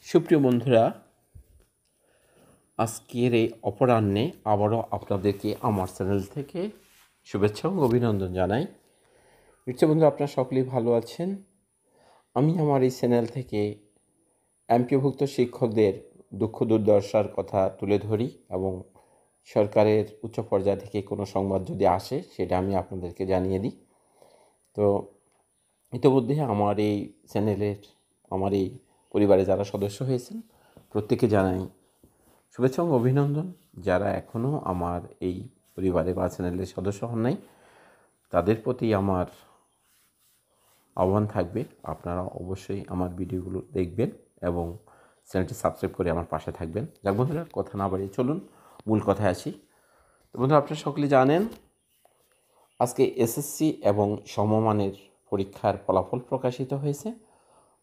সুপ্রিয় বন্ধুরা, আজকের এই অপরাহ্নে আবারও আপনাদেরকে আমার চ্যানেল থেকে শুভেচ্ছা এবং অভিনন্দন জানাই। নিশ্চয় বন্ধুরা, আপনারা সকলেই ভালো আছেন। আমি আমার এই চ্যানেল থেকে এমপিওভুক্ত শিক্ষকদের দুঃখ দুর্দশার কথা তুলে ধরি এবং সরকারের উচ্চ পর্যায় থেকে কোনো সংবাদ যদি আসে সেটা আমি আপনাদেরকে জানিয়ে দিই। তো ইতিমধ্যে আমার এই চ্যানেলের, আমার এই পরিবারে যারা সদস্য হয়েছেন প্রত্যেকে জানাই শুভেচ্ছা এবং অভিনন্দন। যারা এখনও আমার এই পরিবারে বা চ্যানেলের সদস্য হন নাই তাদের প্রতি আমার আহ্বান থাকবে, আপনারা অবশ্যই আমার ভিডিওগুলো দেখবেন এবং চ্যানেলটি সাবস্ক্রাইব করে আমার পাশে থাকবেন। যাক বন্ধুরা, কথা না বাড়িয়ে চলুন মূল কথায় আসি। তো বন্ধুরা, আপনারা সকলে জানেন আজকে এসএসসি এবং সমমানের পরীক্ষার ফলাফল প্রকাশিত হয়েছে।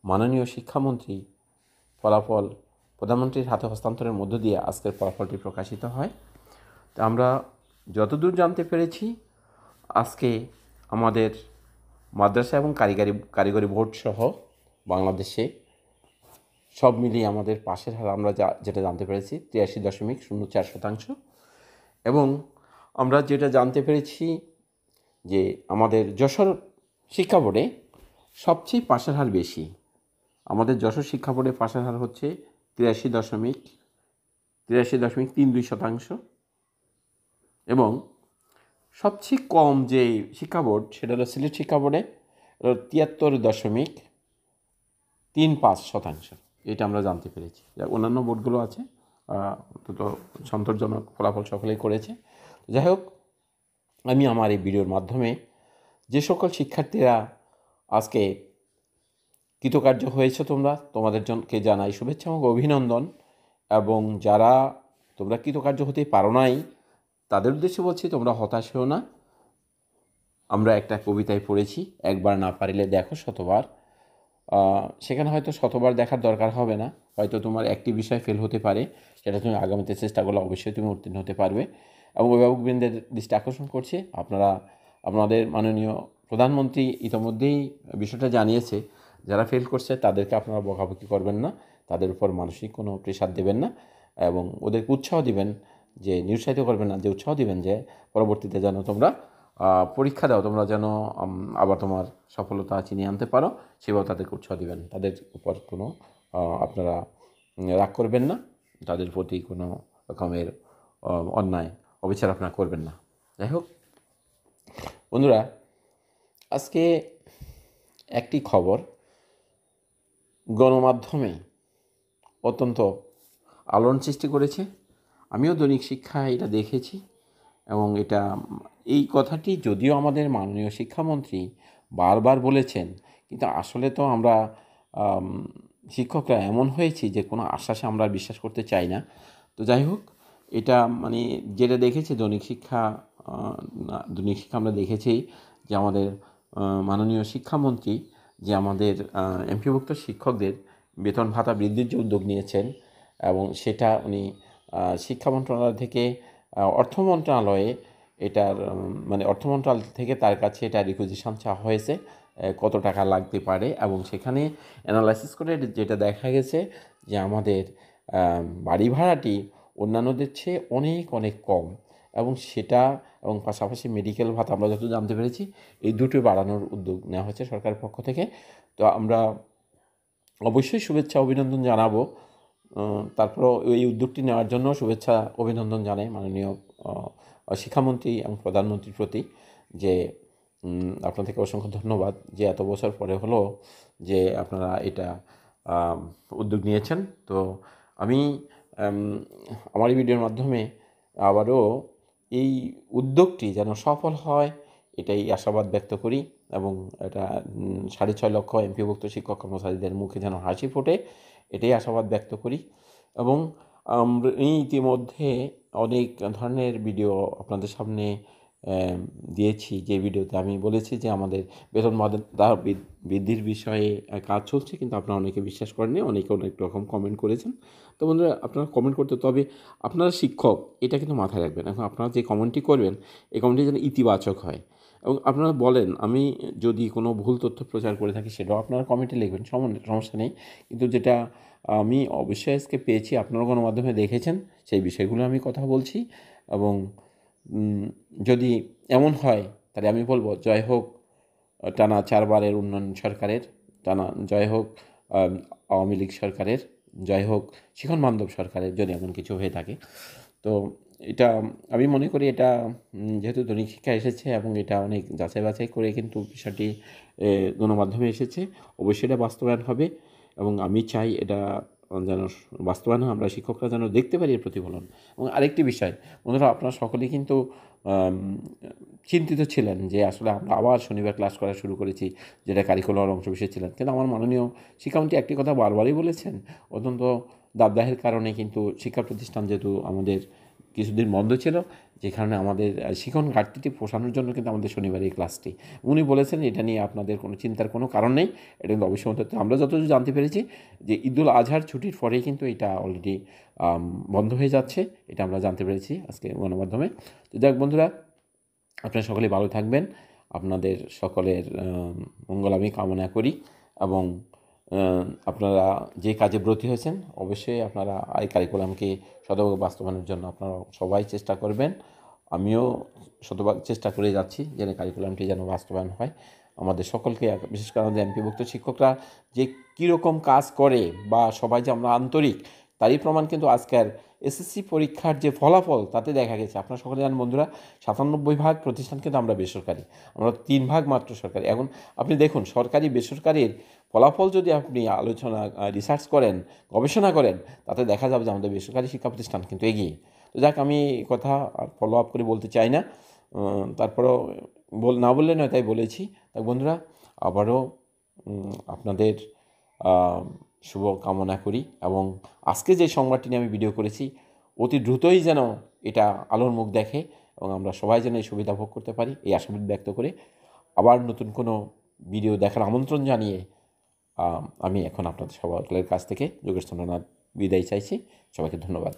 মাননীয় শিক্ষামন্ত্রী ফলাফল প্রধানমন্ত্রীর হাতে হস্তান্তরের মধ্য দিয়ে আজকের ফলাফলটি প্রকাশিত হয়। তো আমরা যতদূর জানতে পেরেছি, আজকে আমাদের মাদ্রাসা এবং কারিগরি বোর্ড সহ বাংলাদেশে সব মিলিয়ে আমাদের পাশের হার আমরা যেটা জানতে পেরেছি 83.04%। এবং আমরা যেটা জানতে পেরেছি যে আমাদের যশোর শিক্ষা বোর্ডে সবচেয়ে পাশের হার বেশি। আমাদের যশোর শিক্ষা বোর্ডে পাশের হার হচ্ছে 83.32%। এবং সবচেয়ে কম যে শিক্ষা বোর্ড সেটা হলো সিলেট শিক্ষা বোর্ডে 73.35%। এটা আমরা জানতে পেরেছি। অন্যান্য বোর্ডগুলো আছে, অন্তত সন্তোষজনক ফলাফল সকলেই করেছে। যাই হোক, আমি আমার এই ভিডিওর মাধ্যমে যে সকল শিক্ষার্থীরা আজকে কৃতকার্য হয়েছে তোমাদের জনকে জানাই শুভেচ্ছা এবং অভিনন্দন। এবং যারা তোমরা কৃতকার্য হতে পারো নাই তাদের উদ্দেশ্যে বলছি, তোমরা হতাশ হও না। আমরা একটা কবিতায় পড়েছি, একবার না পারিলে দেখো শতবার। সেখানে হয়তো শতবার দেখার দরকার হবে না, হয়তো তোমার একটি বিষয় ফেল হতে পারে, সেটা তুমি আগামীতে চেষ্টা করলে অবশ্যই তুমি উত্তীর্ণ হতে পারবে। এবং অভিভাবকবৃন্দের দৃষ্টি আকর্ষণ করছে, আপনাদের মাননীয় প্রধানমন্ত্রী ইতিমধ্যেই বিষয়টা জানিয়েছে, যারা ফেল করছে তাদেরকে আপনারা বকাবকি করবেন না, তাদের উপর মানসিক কোনো প্রেশার দেবেন না এবং ওদেরকে উৎসাহ দিবেন, যে নিরুৎসাহিত করবেন না, যে উৎসাহ দিবেন যে পরবর্তীতে যেন তোমরা পরীক্ষা দাও, তোমরা যেন আবার তোমার সফলতা চিনিয়ে আনতে পারো, সেভাবে তাদেরকে উৎসাহ দিবেন। তাদের উপর কোনো আপনারা রাগ করবেন না, তাদের প্রতি কোনো রকমের অন্যায় অবিচার আপনারা করবেন না। যাই হোক বন্ধুরা, আজকে একটি খবর গণমাধ্যমে অত্যন্ত আলোড়ন সৃষ্টি করেছে। আমিও দৈনিক শিক্ষায় এটা দেখেছি এবং এই কথাটি যদিও আমাদের মাননীয় শিক্ষামন্ত্রী বারবার বলেছেন, কিন্তু আসলে তো আমরা শিক্ষকরা এমন হয়েছি যে কোনো আশ্বাসে আমরা বিশ্বাস করতে চাই না। তো যাই হোক, এটা যেটা দেখেছি দৈনিক শিক্ষা আমরা দেখেছি যে আমাদের মাননীয় শিক্ষামন্ত্রী যে আমাদের এমপিভুক্ত শিক্ষকদের বেতন ভাতা বৃদ্ধির যে উদ্যোগ নিয়েছেন এবং সেটা উনি শিক্ষা মন্ত্রণালয় থেকে অর্থ মন্ত্রণালয়ে অর্থ মন্ত্রণালয় থেকে তার কাছে এটা রিকুইজিশন চাওয়া হয়েছে কত টাকা লাগতে পারে। এবং সেখানে অ্যানালাইসিস করে যেটা দেখা গেছে যে আমাদের বাড়ি ভাড়াটি অন্যান্যদের চেয়ে অনেক অনেক কম, এবং পাশাপাশি মেডিকেল ভাতা আমরা যত জানতে পেরেছি এই দুটো বাড়ানোর উদ্যোগ নেওয়া হয়েছে সরকারের পক্ষ থেকে। তো আমরা অবশ্যই শুভেচ্ছা অভিনন্দন জানাবো। তারপরও এই উদ্যোগটি নেওয়ার জন্য শুভেচ্ছা অভিনন্দন জানাই মাননীয় শিক্ষামন্ত্রী এবং প্রধানমন্ত্রীর প্রতি, যে আপনার থেকে অসংখ্য ধন্যবাদ যে এত বছর পরে হলো যে আপনারা এটা উদ্যোগ নিয়েছেন। তো আমি আমার এই ভিডিওর মাধ্যমে আবারও এই উদ্যোগটি যেন সফল হয় এটাই আশাবাদ ব্যক্ত করি এবং এটা 6.5 লক্ষ এমপিভুক্ত শিক্ষক কর্মচারীদের মুখে যেন হাসি ফোটে এটাই আশাবাদ ব্যক্ত করি। এবং আমরা ইতিমধ্যে অনেক ধরনের ভিডিও আপনাদের সামনে দিয়েছি, যে ভিডিওতে আমি বলেছি যে আমাদের বেতন ভাতা বৃদ্ধির বিষয়ে কাজ চলছে, কিন্তু আপনারা অনেকে বিশ্বাস করেননি, অনেকে অনেক রকম কমেন্ট করেছেন। তো বন্ধুরা, আপনারা কমেন্ট করতে, তবে আপনারা শিক্ষক এটা কিন্তু মাথায় রাখবেন। এখন আপনারা যে কমেন্টটি করবেন এই কমেন্টটি যেন ইতিবাচক হয়। এবং আপনারা বলেন, আমি যদি কোনো ভুল তথ্য প্রচার করে থাকি সেটাও আপনারা কমেন্টে লিখবেন, সমস্যা নেই। কিন্তু যেটা আমি অবশ্যই আজকে পেয়েছি, আপনারা গণমাধ্যমে দেখেছেন, সেই বিষয়গুলো আমি কথা বলছি। এবং যদি এমন হয় তাহলে আমি বলবো জয় হোক টানা 4 বারের উন্নয়ন সরকারের, জয় হোক আওয়ামী লীগ সরকারের, জয় হোক শিখন বান্ধব সরকারের, যদি এমন কিছু হয়ে থাকে। তো এটা আমি মনে করি এটা যেহেতু দৈনিক শিক্ষা এসেছে এবং এটা অনেক যাচাই বাছাই করে কিন্তু বিষয়টি গণমাধ্যমে এসেছে, অবশ্যই এটা বাস্তবায়ন হবে। এবং আমি চাই এটা যেন বাস্তবায়ন হয়, আমরা শিক্ষকরা যেন দেখতে পারি এর প্রতিফলন। এবং আরেকটি বিষয়, বন্ধুরা, আপনারা সকলেই কিন্তু চিন্তিত ছিলেন যে আসলে আমরা আবার শনিবার ক্লাস করা শুরু করেছি, যেটা কারিকুলার অংশ বিষয় ছিলেন। কিন্তু আমার মাননীয় শিক্ষামন্ত্রী একটি কথা বারবারই বলেছেন, অত্যন্ত দাবদাহের কারণে কিন্তু শিক্ষা প্রতিষ্ঠান যেহেতু আমাদের কিছুদিন বন্ধ ছিল, যে কারণে আমাদের শিখন ঘাটতিটি পোষানোর জন্য কিন্তু আমাদের শনিবার এই ক্লাসটি। উনি বলেছেন এটা নিয়ে আপনাদের কোনো চিন্তার কোনো কারণ নেই, এটা কিন্তু অবশ্যই অন্তত আমরা যতদূর জানতে পেরেছি যে ঈদুল আজহার ছুটির পরেই কিন্তু এটা অলরেডি বন্ধ হয়ে যাচ্ছে, এটা আমরা জানতে পেরেছি আজকে গণমাধ্যমে। তো যাক বন্ধুরা, আপনারা সকলেই ভালো থাকবেন, আপনাদের সকলের মঙ্গল আমি কামনা করি। এবং আপনারা যে কাজে ব্রতী হয়েছেন অবশ্যই আপনারা এই কারিকুলামকে শতভাগ বাস্তবায়নের জন্য আপনারা সবাই চেষ্টা করবেন। আমিও শতভাগ চেষ্টা করে যাচ্ছি যেন কারিকুলামটি যেন বাস্তবায়ন হয়। আমাদের সকলকে, বিশেষ করে আমাদের এমপিভুক্ত শিক্ষকরা যে কীরকম কাজ করে বা সবাই যে আমরা আন্তরিক, তারই প্রমাণ কিন্তু আজকের এসএসসি পরীক্ষার যে ফলাফল তাতে দেখা গেছে। আপনারা সকলে জানেন বন্ধুরা, 97% প্রতিষ্ঠান কিন্তু আমরা বেসরকারি, আমরা 3% মাত্র সরকারি। এখন আপনি দেখুন, সরকারি বেসরকারির ফলাফল যদি আপনি রিসার্চ করেন, গবেষণা করেন, তাতে দেখা যাবে যে আমাদের বেসরকারি শিক্ষা প্রতিষ্ঠান কিন্তু এগিয়ে। তো যাক, আমি কথা আর ফলো আপ করে বলতে চাই না, তারপরেও না বললে নয়, তাই বলেছি। তাই বন্ধুরা, আবারও আপনাদের শুভ কামনা করি। এবং আজকে যে সংবাদটি নিয়ে আমি ভিডিও করেছি, অতি দ্রুতই যেন এটা আলোর মুখ দেখে এবং আমরা সবাই যেন এই সুবিধা ভোগ করতে পারি, এই আশাবাদ ব্যক্ত করে আবার নতুন কোনো ভিডিও দেখার আমন্ত্রণ জানিয়ে আমি এখন আপনাদের সকলের কাছ থেকে যোগেশ চন্দ্রনাথ বিদায় চাইছি। সবাইকে ধন্যবাদ।